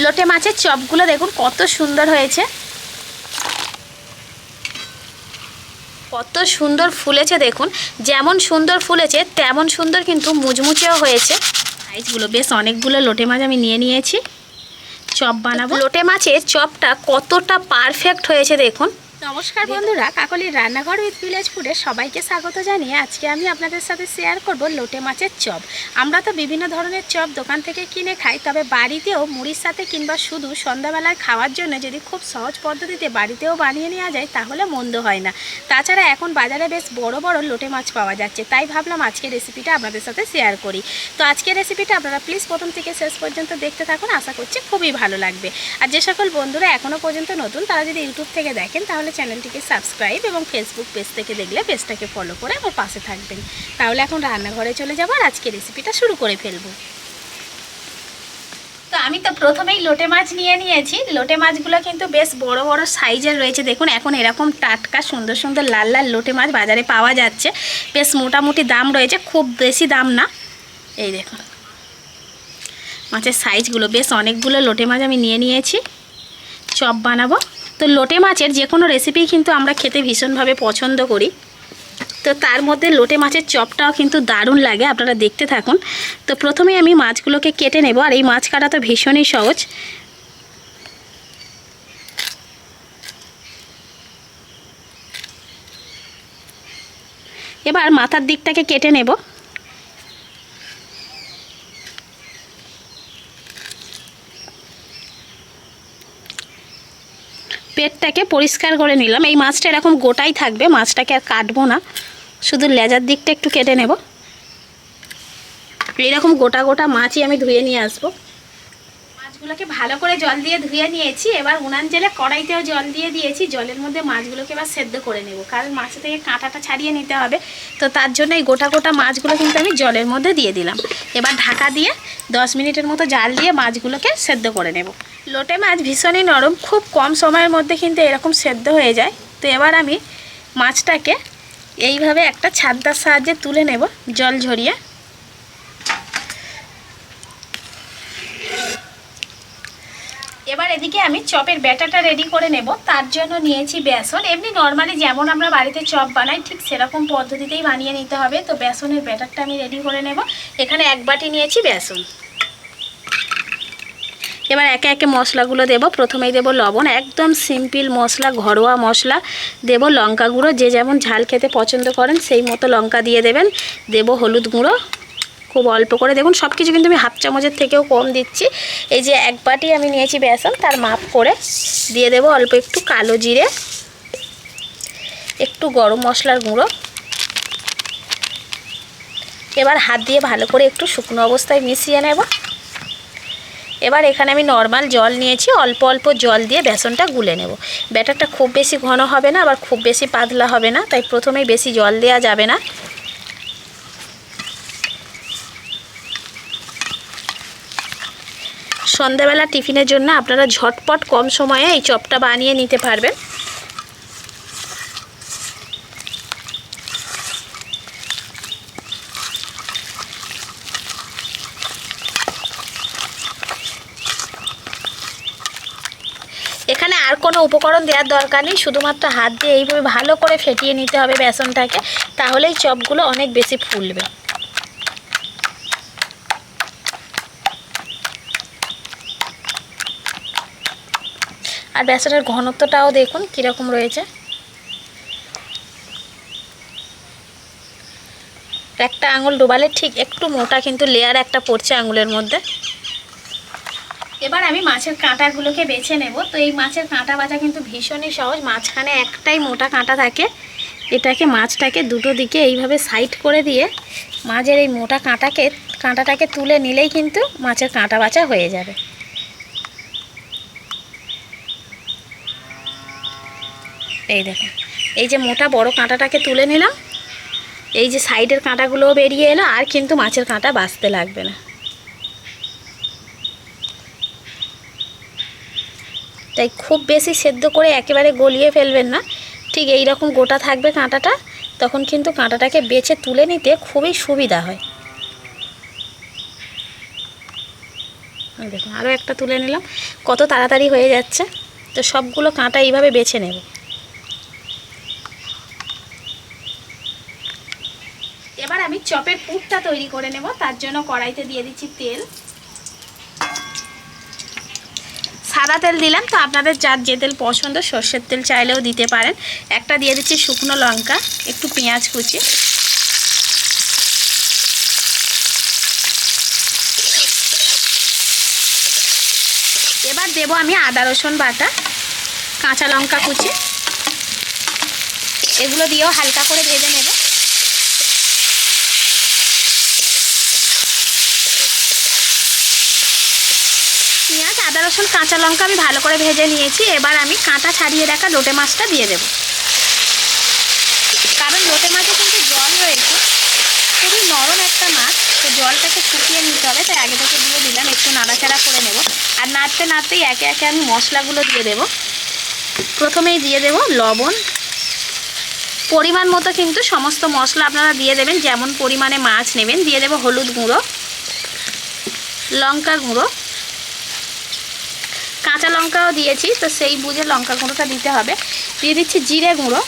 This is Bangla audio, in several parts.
লোটে মাছের চপগুলো দেখুন কত সুন্দর হয়েছে, কত সুন্দর ফুলেছে দেখুন। যেমন সুন্দর ফুলেছে তেমন সুন্দর কিন্তু মুচমুচেও হয়েছে। সাইজগুলো বেশ অনেকগুলো লোটে মাছ আমি নিয়ে নিয়েছি, চপ বানাবো। লোটে মাছের চপটা কতটা পারফেক্ট হয়েছে দেখুন। নমস্কার বন্ধুরা, কাকলির রান্নাঘর উইথ ভিলেজ ফুডে সবাইকে স্বাগত জানিয়ে আজকে আমি আপনাদের সাথে শেয়ার করব লোটে মাছের চপ। আমরা তো বিভিন্ন ধরনের চপ দোকান থেকে কিনে খাই, তবে বাড়িতেও মুড়ির সাথে কিংবা শুধু সন্ধ্যাবেলায় খাওয়ার জন্য যদি খুব সহজ পদ্ধতিতে বাড়িতেও বানিয়ে নেওয়া যায় তাহলে মন্দ হয় না। তাছাড়া এখন বাজারে বেশ বড় বড় লোটে মাছ পাওয়া যাচ্ছে, তাই ভাবলাম আজকের রেসিপিটা আপনাদের সাথে শেয়ার করি। তো আজকের রেসিপিটা আপনারা প্লিজ প্রথম থেকে শেষ পর্যন্ত দেখতে থাকুন, আশা করছি খুবই ভালো লাগবে। আর যে সকল বন্ধুরা এখনও পর্যন্ত নতুন তারা যদি ইউটিউব থেকে দেখেন তাহলে চ্যানেলটিকে সাবস্ক্রাইব এবং ফেসবুক পেজ থেকে দেখলে পেজটাকে ফলো করে আমার পাশে থাকবেন। তাহলে এখন রান্নাঘরে চলে যাবো আর আজকে রেসিপিটা শুরু করে ফেলবো। তো আমি তো প্রথমেই লোটে মাছ নিয়ে নিয়েছি। লোটে মাছগুলো কিন্তু বেশ বড় বড় সাইজের রয়েছে দেখুন। এখন এরকম টাটকা সুন্দর সুন্দর লাল লাল লোটে মাছ বাজারে পাওয়া যাচ্ছে, বেশ মোটামুটি দাম রয়েছে, খুব বেশি দাম না। এই দেখুন মাছের সাইজগুলো, বেশ অনেকগুলো লোটে মাছ আমি নিয়ে নিয়েছি, চপ বানাবো। তো লোটে মাছের যে কোনো রেসিপি কিন্তু আমরা খেতে ভীষণভাবে পছন্দ করি, তো তার মধ্যে লোটে মাছের চপটাও কিন্তু দারুণ লাগে, আপনারা দেখতে থাকুন। তো প্রথমে আমি মাছগুলোকে কেটে নেব, আর এই মাছ কাটা তো ভীষণই সহজ। এবার মাথার দিকটাকে কেটে নেব। পেটটাকে পরিষ্কার করে নিলাম। এই মাছটা এরকম গোটাই থাকবে, মাছটাকে আর কাটবো না, শুধু লেজার দিকটা একটু কেটে নেব। এইরকম গোটা গোটা মাছই আমি ধুয়ে নিয়ে আসবো। মাছগুলোকে ভালো করে জল দিয়ে ধুয়ে নিয়েছি। এবার উনান জেলে কড়াইতেও জল দিয়ে দিয়েছি, জলের মধ্যে মাছগুলোকে এবার সেদ্ধ করে নেব, কারণ মাছ থেকে কাঁটাটা ছাড়িয়ে নিতে হবে। তো তার জন্য এই গোটা গোটা মাছগুলো কিন্তু আমি জলের মধ্যে দিয়ে দিলাম। এবার ঢাকা দিয়ে 10 মিনিটের মতো জাল দিয়ে মাছগুলোকে সেদ্ধ করে নেব। লোটে মাছ ভীষণই নরম, খুব কম সময়ের মধ্যে কিন্তু এরকম সেদ্ধ হয়ে যায়। তো এবার আমি মাছটাকে এইভাবে একটা ছাদনার সাহায্যে তুলে নেব জল ঝরিয়ে। এবার এদিকে আমি চপের ব্যাটারটা রেডি করে নেব। তার জন্য নিয়েছি বেসন। এমনি নর্মালি যেমন আমরা বাড়িতে চপ বানাই ঠিক সেরকম পদ্ধতিতেই বানিয়ে নিতে হবে। তো বেসনের ব্যাটারটা আমি রেডি করে নেব। এখানে 1 বাটি নিয়েছি বেসন। এবার একে একে মশলাগুলো দেব। প্রথমেই দেব লবণ, একদম সিম্পল মশলা, ঘরোয়া মশলা। দেব লঙ্কা গুঁড়ো, যে যেমন ঝাল খেতে পছন্দ করেন সেই মতো লঙ্কা দিয়ে দেবেন। দেব হলুদ গুঁড়ো খুব অল্প করে, দেখুন সব কিছু কিন্তু আমি হাফ চামচের থেকেও কম দিচ্ছি। এই যে 1 বাটি আমি নিয়েছি বেসন, তার মাপ করে দিয়ে দেব অল্প একটু কালো জিরে, একটু গরম মশলার গুঁড়ো। এবার হাত দিয়ে ভালো করে একটু শুকনো অবস্থায় মিশিয়ে নেব। এবার এখানে আমি নর্মাল জল নিয়েছি, অল্প অল্প জল দিয়ে বেসনটা গুলে নেব। ব্যাটারটা খুব বেশি ঘন হবে না, আবার খুব বেশি পাতলা হবে না, তাই প্রথমেই বেশি জল দেওয়া যাবে না। সন্ধ্যাবেলা টিফিনের জন্য আপনারা ঝটপট কম সময়ে এই চপটা বানিয়ে নিতে পারবেন। এখানে আর কোনো উপকরণ দেওয়ার দরকার নেই, শুধুমাত্র হাত দিয়ে এইভাবে ভালো করে ফেটিয়ে নিতে হবে বেসনটাকে, তাহলেই চপগুলো অনেক বেশি ফুলবে। আর বেসনের ঘনত্বটাও দেখুন কীরকম রয়েছে। একটা আঙুল ডোবালে ঠিক একটু মোটা কিন্তু লেয়ার একটা পড়ছে আঙুলের মধ্যে। এবার আমি মাছের কাঁটাগুলোকে বেছে নেব। তো এই মাছের কাঁটা বাছা কিন্তু ভীষণই সহজ, মাঝখানে একটাই মোটা কাঁটা থাকে। এটাকে মাছটাকে দুটো দিকে এইভাবে সাইড করে দিয়ে মাছের এই মোটা কাঁটাটাকে তুলে নিলেই কিন্তু মাছের কাঁটা বাছা হয়ে যাবে। এই দেখুন, এই যে মোটা বড় কাঁটাটাকে তুলে নিলাম, এই যে সাইডের কাঁটাগুলোও বেরিয়ে এলো, আর কিন্তু মাছের কাঁটা বাছতে লাগবে না। তাই খুব বেশি সেদ্ধ করে একেবারে গলিয়ে ফেলবেন না, ঠিক এই রকম গোটা থাকবে কাঁটাটা, তখন কিন্তু কাঁটাটাকে বেছে তুলে নিতে খুবই সুবিধা হয়। দেখুন আরও একটা তুলে নিলাম, কত তাড়াতাড়ি হয়ে যাচ্ছে। তো সবগুলো কাঁটা এইভাবে বেছে নেব। এবার আমি চপের পুরটা তৈরি করে নেব। তার জন্য কড়াইতে দিয়ে দিচ্ছি তেল। সাদা তেল দিলাম, তো আপনাদের যার যে তেল পছন্দ, সর্ষের তেল চাইলেও দিতে পারেন। একটা দিয়ে দিচ্ছি শুকনো লঙ্কা, একটু পেঁয়াজ কুচি, এবার দেব আমি আদা রসুন বাটা, কাঁচা লঙ্কা কুচি, এগুলো দিয়েও হালকা করে ভেজে নেব। পেঁয়াজ, আদা রসুন, কাঁচা লঙ্কা আমি ভালো করে ভেজে নিয়েছি। এবার আমি কাঁটা ছাড়িয়ে রাখা লোটে মাছটা দিয়ে দেব, কারণ লোটে মাছে কিন্তু জল রয়েছে, খুবই নরম একটা মাছ, তো জলটাকে শুকিয়ে নিতে হবে, তাই আগে থেকে দিয়ে দিলাম। একটু নাড়াচাড়া করে নেব, আর নাড়তে নাড়তেই একে একে আমি মশলাগুলো দিয়ে দেব। প্রথমেই দিয়ে দেব লবণ, পরিমাণ মতো কিন্তু সমস্ত মশলা আপনারা দিয়ে দেবেন, যেমন পরিমাণে মাছ নেবেন। দিয়ে দেব হলুদ গুঁড়ো, লঙ্কা গুঁড়ো, কাঁচা লঙ্কাও দিয়েছি, তো সেই বুঝে লঙ্কা গুঁড়োটা দিতে হবে। দিয়ে দিচ্ছি জিরে গুঁড়ো,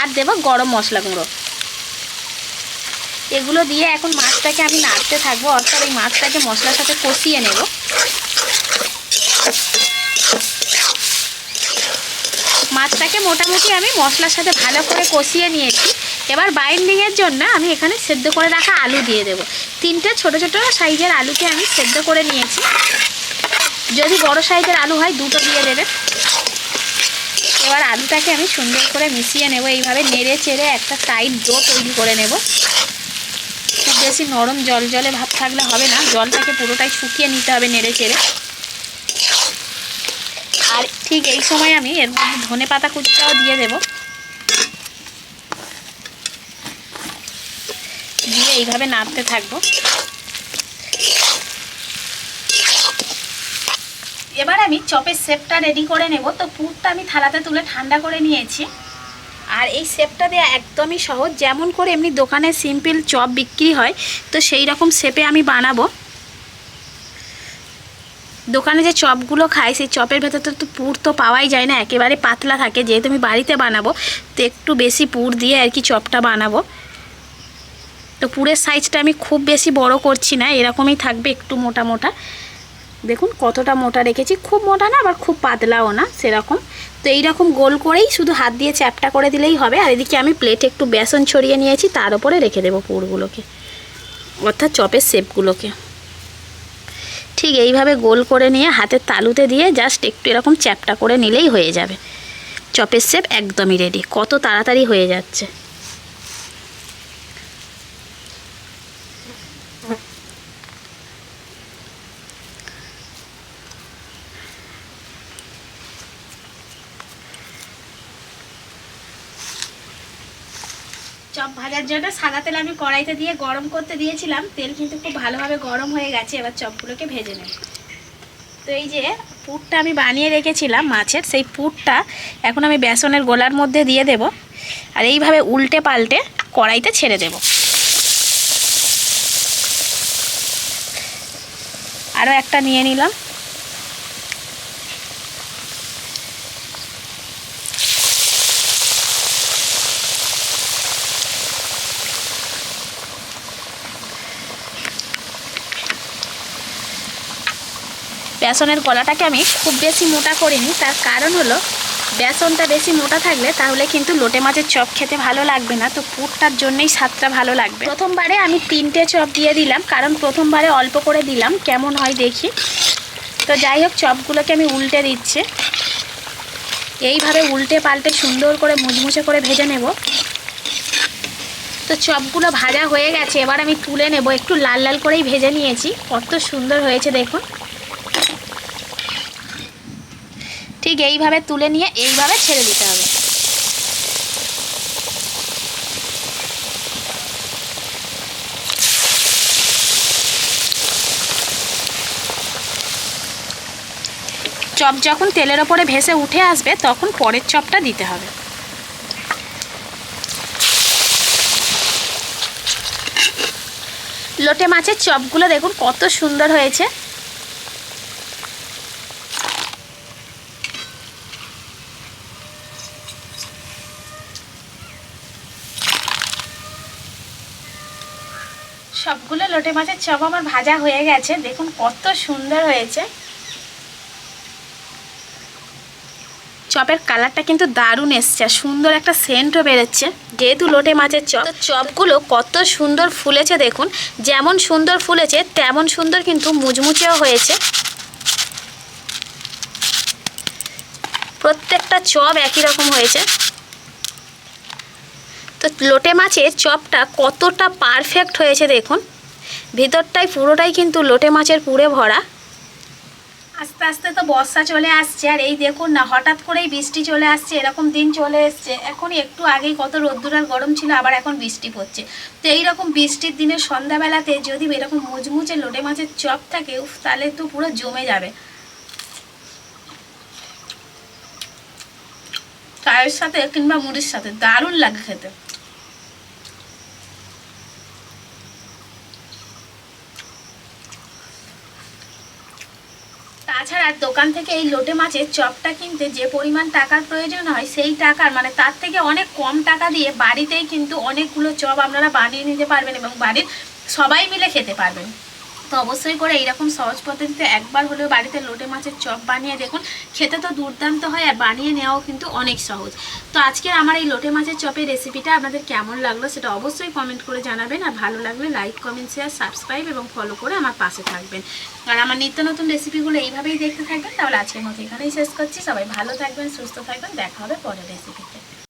আর দেব গরম মশলা গুঁড়ো। এগুলো দিয়ে এখন মাছটাকে আমি নাড়তে থাকবো, অর্থাৎ এই মাছটাকে মশলার সাথে কষিয়ে নেব। মাছটাকে মোটামুটি আমি মশলার সাথে ভালো করে কষিয়ে নিয়েছি। এবার বাইন্ডিংয়ের জন্য আমি এখানে সেদ্ধ করে রাখা আলু দিয়ে দেব। 3টে ছোট ছোট সাইজের আলুকে আমি সেদ্ধ করে নিয়েছি। যদি বড় সাইজের আলু হয় 2টো দিয়ে দেবেন। এবার আলুটাকে আমি সুন্দর করে মিশিয়ে নেব, এইভাবে নেড়ে চেড়ে একটা টাইট ডো তৈরি করে নেব। খুব বেশি নরম জল জলে ভাব থাকলে হবে না, জলটাকে পুরোটাই শুকিয়ে নিতে হবে নেড়ে চেড়ে। আর ঠিক এই সময় আমি এর মধ্যে ধনে পাতা কুচিটাও দিয়ে দেব, দিয়ে এইভাবে নাড়তে থাকবো। এবার আমি চপের শেপটা রেডি করে নেব। তো পুরটা আমি থালাতে তুলে ঠান্ডা করে নিয়েছি, আর এই শেপটা দেওয়া একদমই সহজ। যেমন করে এমনি দোকানে সিম্পল চপ বিক্রি হয়, তো সেই রকম শেপে আমি বানাবো। দোকানে যে চপগুলো খাই, সেই চপের ভেতর তো পুর তো পাওয়াই যায় না, একেবারে পাতলা থাকে। যেহেতু আমি বাড়িতে বানাবো, তো একটু বেশি পুর দিয়ে আর কি চপটা বানাবো। তো পুরের সাইজটা আমি খুব বেশি বড় করছি না, এরকমই থাকবে, একটু মোটা মোটা। দেখুন কতটা মোটা রেখেছি, খুব মোটা না আবার খুব পাতলাও না, সেরকম। তো এইরকম গোল করেই শুধু হাত দিয়ে চ্যাপটা করে দিলেই হবে। আর এদিকে আমি প্লেটে একটু বেসন ছড়িয়ে নিয়েছি, তার উপরে রেখে দেবো পুরগুলোকে, অর্থাৎ চপের শেপগুলোকে। ঠিক এইভাবে গোল করে নিয়ে হাতের তালুতে দিয়ে জাস্ট একটু এরকম চ্যাপটা করে নিলেই হয়ে যাবে। চপের শেপ একদমই রেডি। কত তাড়াতাড়ি হয়ে যাচ্ছে। চপ ভাজার জন্য সাদা তেল আমি কড়াইতে দিয়ে গরম করতে দিয়েছিলাম। তেল কিন্তু খুব ভালোভাবে গরম হয়ে গেছে। এবার চপগুলোকে ভেজে নেব। তো এই যে পুরটা আমি বানিয়ে রেখেছিলাম মাছের, সেই পুরটা এখন আমি বেসনের গোলার মধ্যে দিয়ে দেব, আর এইভাবে উল্টে পাল্টে কড়াইতে ছেড়ে দেব। আরও একটা নিয়ে নিলাম। বেসনের গলাটাকে আমি খুব বেশি মোটা করিনি, তার কারণ হলো বেসনটা বেশি মোটা থাকলে তাহলে কিন্তু লোটে মাছের চপ খেতে ভালো লাগবে না। তো পুরটার জন্যই স্বাদটা ভালো লাগবে। প্রথমবারে আমি 3টে চপ দিয়ে দিলাম, কারণ প্রথমবারে অল্প করে দিলাম, কেমন হয় দেখি। তো যাই হোক, চপগুলোকে আমি উল্টে দিচ্ছি। এইভাবে উল্টে পাল্টে সুন্দর করে মুচমুচে করে ভেজে নেব। তো চপগুলো ভাজা হয়ে গেছে, এবার আমি তুলে নেব। একটু লাল লাল করেই ভেজে নিয়েছি, কত সুন্দর হয়েছে দেখুন। ঠিক এইভাবে তুলে নিয়ে এইভাবে ছেড়ে দিতে হবে। চপ যখন তেলের ওপরে ভেসে উঠে আসবে, তখন পরের চপটা দিতে হবে। লোটে মাছের চপগুলো দেখুন কত সুন্দর হয়েছে। সবগুলো লোটে মাছের চপ আমার ভাজা হয়ে গেছে, দেখুন কত সুন্দর হয়েছে। চপের কালারটা কিন্তু দারুণ এসছে, সুন্দর একটা সেন্টও বেরোচ্ছে যেহেতু লোটে মাছের চপ। চপগুলো কত সুন্দর ফুলেছে দেখুন, যেমন সুন্দর ফুলেছে তেমন সুন্দর কিন্তু মুচমুচেও হয়েছে। প্রত্যেকটা চপ একই রকম হয়েছে। তো লোটে মাছের চপটা কতটা পারফেক্ট হয়েছে দেখুন, ভিতরটাই পুরোটাই কিন্তু লোটে মাছের পুরে ভরা। আস্তে আস্তে তো বর্ষা চলে আসছে, আর এই দেখুন না হঠাৎ করেই বৃষ্টি চলে আসছে, এরকম দিন চলে এসছে। এখনই একটু আগেই কত রোদ্দুর আর গরম ছিল, আবার এখন বৃষ্টি পড়ছে। তো এইরকম বৃষ্টির দিনে সন্ধ্যাবেলাতে যদি এরকম মুচমুচে লোটে মাছের চপ থাকে, উফ, তাহলে তো পুরো জমে যাবে। চায়ের সাথে কিংবা মুড়ির সাথে দারুণ লাগে খেতে। তাছাড়া দোকান থেকে এই লোটে মাছের চপটা কিনতে যে পরিমাণ টাকার প্রয়োজন হয়, সেই টাকার মানে তার থেকে অনেক কম টাকা দিয়ে বাড়িতেই কিন্তু অনেকগুলো চপ আপনারা বানিয়ে নিতে পারবেন এবং বাড়ির সবাই মিলে খেতে পারবেন। তো অবশ্যই করে এইরকম সহজ পদ্ধতিতে একবার হলেও বাড়িতে লোটে মাছের চপ বানিয়ে দেখুন, খেতে তো দুর্দান্ত হয় আর বানিয়ে নেওয়াও কিন্তু অনেক সহজ। তো আজকের আমার এই লোটে মাছের চপের রেসিপিটা আপনাদের কেমন লাগলো সেটা অবশ্যই কমেন্ট করে জানাবেন, আর ভালো লাগলে লাইক, কমেন্ট, শেয়ার, সাবস্ক্রাইব এবং ফলো করে আমার পাশে থাকবেন। আর আমার নিত্য নতুন রেসিপিগুলো এইভাবেই দেখতে থাকবেন। তাহলে আজকের মতো এখানেই শেষ করছি। সবাই ভালো থাকবেন, সুস্থ থাকবেন, দেখা হবে পরের রেসিপিতে।